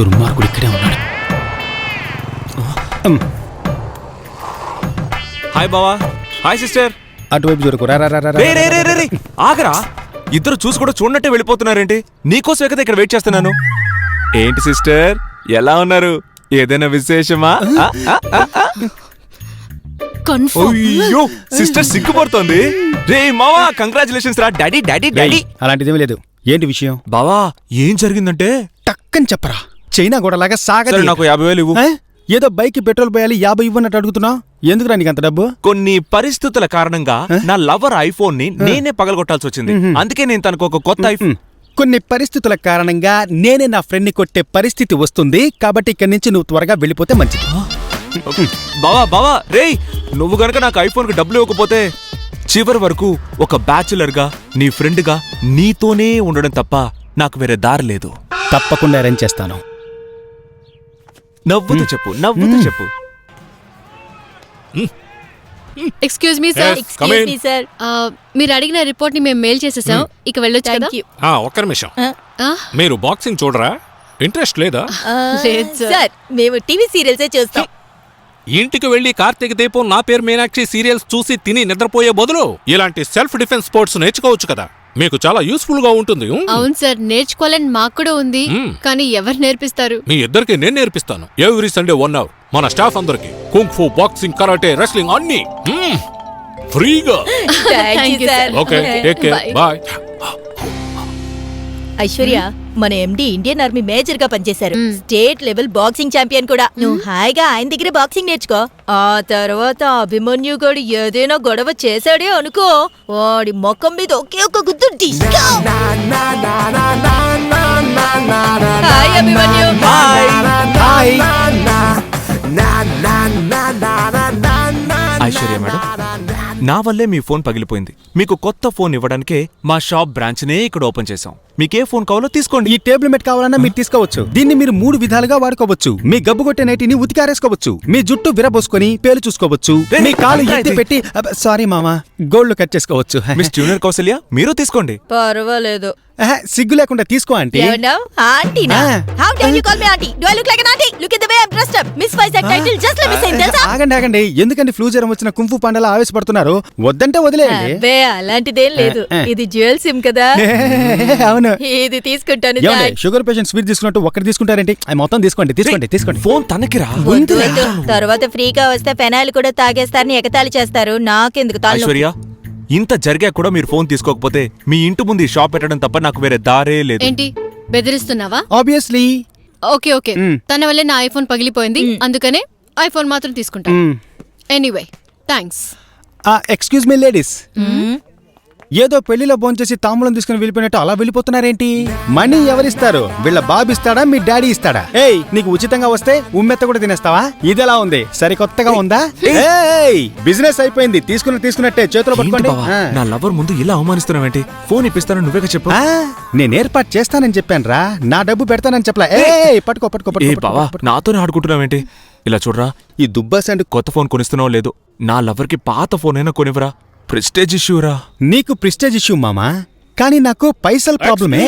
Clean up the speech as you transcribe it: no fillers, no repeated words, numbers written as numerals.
దుర్మార్గుడు ఇక్కడే ఉన్నాడు. హాయ్ బావా. Hi sister. అటువైపు చూడకు. ఆగరా, ఇద్దరు చూసి కూడా చూడనట్టే వెళ్ళిపోతున్నారేంటి? నీకోసమే కదా ఇక్కడ వెయిట్ చేస్తున్నాను. ఏంటి సిస్టర్, ఎలా ఉన్నారు? ఏదైనా విశేషమా? అయ్యో సిస్టర్ సిగ్గుపడుతోంది. రే మావా, కంగ్రాచులేషన్స్ రా. Daddy daddy daddy. అలాంటిదేమీ లేదు. ఏంటి విషయం? బావా ఏం జరిగిందంటే టక్కని చెప్పరా. చైనా గోడలాగా సాగదు. నాకు 50,000 ఇవ్వు. ఏదో బైక్ పెట్రోల్ పోయాలి 50 ఇవ్వన్నట్టు అడుగుతున్నావు. ఎందుకురా నీకు అంత డబ్బు? కొన్ని పరిస్థితుల కారణంగా నా లవర్ ఐఫోన్ ని నేనే పగలగొట్టాల్సి వచ్చింది. అందుకే నేను తనకు ఒక కొత్త ఐఫోన్. కొన్ని పరిస్థితుల కారణంగా నేనే నా ఫ్రెండ్ ని కొట్టే పరిస్థితి వస్తుంది. కాబట్టి ఇక్కడి నుంచి నువ్వు త్వరగా వెళ్ళిపోతే మంచిది. బావా బావా రేయ్, నువ్వు గనక నాకు ఐఫోన్ కి డబ్బులు ఇవ్వకపోతే చివరి వరకు ఒక బ్యాచులర్ గా నీ ఫ్రెండ్ గా నీతోనే ఉండడం తప్ప నాకు వేరే దారి లేదు. తప్పకుండా అరేంజ్ చేస్తాను. నవ్వుతూ చెప్పు, నవ్వుతూ చెప్పు. ఎక్స్క్యూజ్ మీ సార్, మీరు అడిగిన రిపోర్ట్ ని మేము మెయిల్ చేసేసాం. ఇక వెళ్ళొచ్చు కదా? ఒక్క నిమిషం. మీరు బాక్సింగ్ చూడరా? ఇంట్రెస్ట్ లేదా? సార్, మేము టీవీ సీరియల్సే చూస్తాం. ఇంటికి వెళ్లి కార్తీక దీపం, నా పేరు మీనాక్షి సీరియల్స్ చూసి తిని నిద్రపోయే బదులు ఇలాంటి సెల్ఫ్ డిఫెన్స్ స్పోర్ట్స్ నేర్చుకోవచ్చు కదా. మీకు చాలా యూస్ఫుల్ గా ఉంటుంది. అవును సార్, నేర్చుకోవాలని మాకు కూడా ఉంది. కానీ ఎవరు నేర్పిస్తారు? మీ ఇద్దరికి నేను నేర్పిస్తాను. ఎవ్రీ సండే 1 hour మన స్టాఫ్ అందరికి kung fu, boxing, karate, wrestling అన్ని ఫ్రీగా. Okay, take care, bye. Aishwarya, మన ఎండి ఇండియన్ ఆర్మీ మేజర్ గా పనిచేశారు. స్టేట్ లెవెల్ బాక్సింగ్ ఛాంపియన్ కూడా. నువ్వు హాయిగా ఆయన దగ్గర బాక్సింగ్ నేర్చుకో. ఆ తర్వాత అభిమన్యు గడు ఏదైనా గొడవ చేశాడే అనుకో, వాడి ముఖం మీద ఒకే ఒక గుద్దు disco. Hi Abhimanyu. Aishwarya madam, నా వల్లే మీ ఫోన్ పగిలిపోయింది. మీకు కొత్త ఫోన్ ఇవ్వడానికే మా షాప్ బ్రాంచ్ నే ఇక్కడ ఓపెన్ చేసాం. మీకే ఫోన్ కావాలో తీసుకోండి. ఈ టేబుల్ మెట్ కావాలన్నా మీరు తీసుకోవచ్చు. దీన్ని మీరు 3 విధాలుగా వాడుకోవచ్చు. మీ గబ్బు కొట్టే నైటిని ఉతికారేసుకోవచ్చు, మీ జుట్టు విరబోసుకొని పేలు చూసుకోవచ్చు, మీ కాలు ఎత్తి పెట్టి సారీ మామా గోల్డ్ కట్ చేసుకోవచ్చు. మిస్ జూనియర్ కౌసల్య, మీరు తీసుకోండి. పర్వాలేదు. సిగ్గు లేకుండా తీసుకో ఆంటీ. ఆగండి ఆగండి, ఎందుకండి ఫ్లూ జ్వరం వచ్చిన కుంఫు పండలా ఆవేశపడుతున్నారు? వద్దంటే వదిలేయండి. అలాంటిదేం లేదు. ఇది జ్యువెల్ సిమ్ కదా. అవును, ఇది తీసుకుంటాను. షుగర్ పేషెంట్ స్వీట్ తీసుకున్నట్టు ఒక్కటి తీసుకుంటారేంటి? మొత్తం తీసుకోండి తీసుకోండి తీసుకోండి. ఫోన్ తనకి రా. తర్వాత ఫ్రీగా వస్తే పెనాయిల్ కూడా తాగేస్తారని ఎగతాళి చేస్తారు. నాకెందుకు? ఐశ్వర్య, ఇంత జరిగా కూడా మీరు ఫోన్ తీసుకోకపోతే మీ ఇంటి ముందు షాప్ పెట్టడం తప్ప నాకు వేరే దారే లేదు. ఏంటి బెదిరిస్తున్నావా? ఆబ్వియస్లీ. ఓకే ఓకే, తన వల్లే నా ఐఫోన్ పగిలిపోయింది. అందుకనే ఐఫోన్ మాత్రం తీసుకుంటా. Anyway thanks. Excuse me ladies, ఏదో పెళ్లిలో భోంచేసి తాంబూలం తీసుకుని వెళ్ళిపోయినట్టు అలా వెళ్ళిపోతున్నారేంటి? మనీ ఎవరిస్తారు? వీళ్ళ బాబు ఇస్తాడా, మీ డాడీ ఇస్తాడా? ఏయ్, నీకు ఉచితంగా వస్తే ఉమ్మెత్త కూడా తినేస్తావా? ఇదెలా ఉంది? సరికొత్తగా ఉందా? బిజినెస్ అయిపోయింది, తీసుకున్నట్టే చేతిలో పట్టుకోండి. నా లవర్ ముందు ఇలా అవమానిస్తున్నావేంటి? ఫోన్ ఇప్పిస్తానని నువ్వేగా చెప్పు. నేను ఏర్పాటు చేస్తానని చెప్పాను రా, నా డబ్బు పెడతానని చెప్పలా. పట్టుకో పట్టుకో బావా, నాతోనే ఆడుకుంటున్నావేంటి? ఇలా చూడరా, ఈ దుబ్బాస్ అండ్ కొత్త ఫోన్ కొనిస్తున్నావు లేదు, నా లవర్ కి పాత ఫోన్ అయినా కొనివరా. ప్రెస్టేజ్ ఇష్యూరా. నీకు ప్రెస్టేజ్ ఇష్యూ మామా, కానీ నాకు పైసల్ ప్రాబ్లమే.